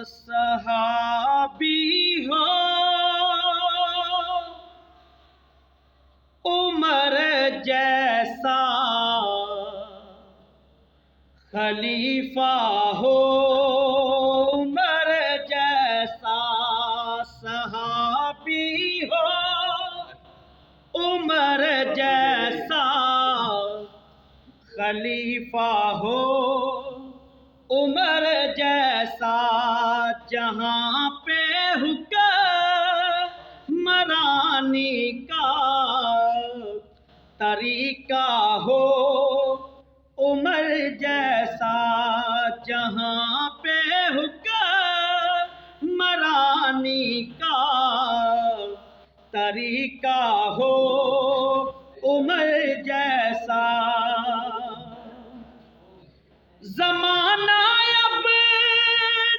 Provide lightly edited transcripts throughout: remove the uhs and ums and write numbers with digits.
صحابی ہو عمر جیسا، خلیفہ ہو عمر جیسا، صحابی ہو عمر جیسا، خلیفہ ہو عمر جیسا، جہاں پہ حکمرانی کا طریقہ ہو عمر جیسا، جہاں پہ حکمرانی کا طریقہ ہو عمر جیسا۔ زمانہ اب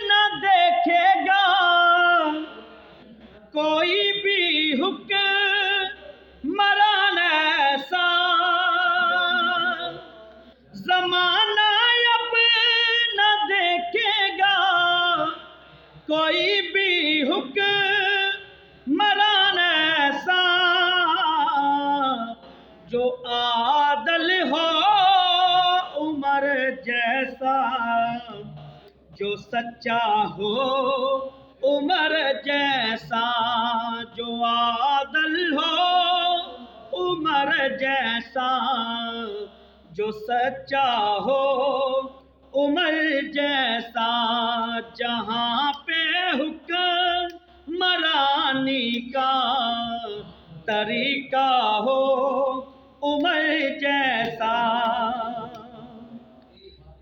نہ دیکھے گا کوئی بھی حکمران ایسا، زمانہ اب نہ دیکھے گا کوئی بھی حکمران ایسا، جو عادل ہو عمر جیسا، جو سچا ہو عمر جیسا، جو عادل ہو عمر جیسا، جو سچا ہو عمر جیسا، جہاں پہ حکمرانی کا طریقہ ہو عمر جیسا۔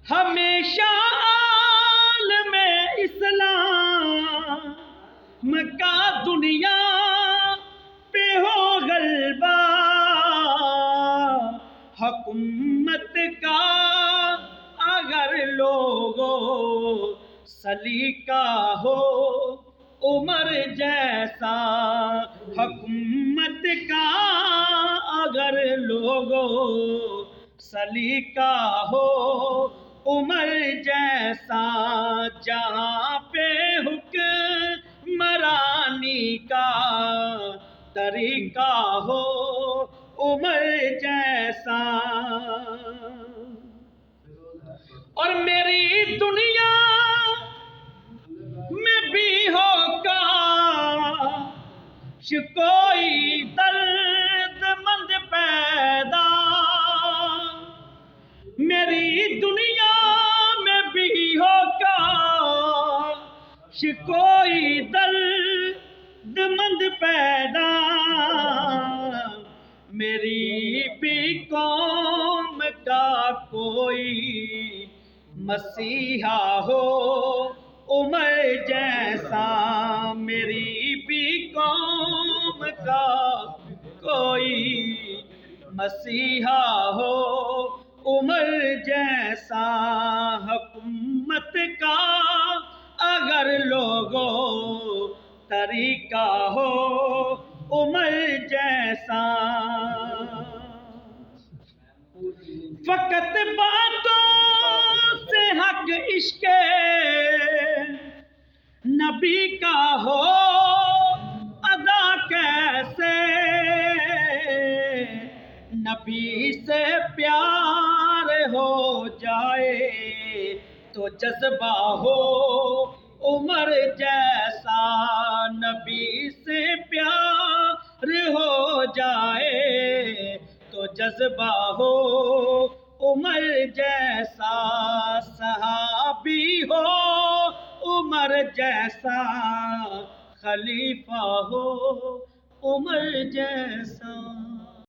ہمیشہ عالم اسلام کا دنیا پہ ہو غلبہ، حکومت کا اگر لوگوں سلیقہ ہو عمر جیسا، حکومت کا اگر لوگوں سلیقہ ہو عمر جیسا، جہاں پہ حکمرانی کا طریقہ ہو عمر جیسا۔ اور میری دنیا میں بھی ہو کاش کوئی درد مند پیدا، میری دنیا میں بھی ہو کاش کوئی درد مند پیدا، میری بھی قوم کا کوئی مسیحا ہو عمر جیسا، میری بھی قوم کا کوئی مسیحا ہو عمر جیسا، حکومت کا اگر لوگوں طریقہ ہو عمر جیسا۔ فقط باتوں سے حق عشق نبی کا ہو ادا کیسے، نبی سے پیار ہو جائے تو جذبہ ہو عمر جیسا، نبی سے پیار ہو جائے تو جذبہ ہو عمر جیسا، صحابی ہو عمر جیسا، خلیفہ ہو عمر جیسا۔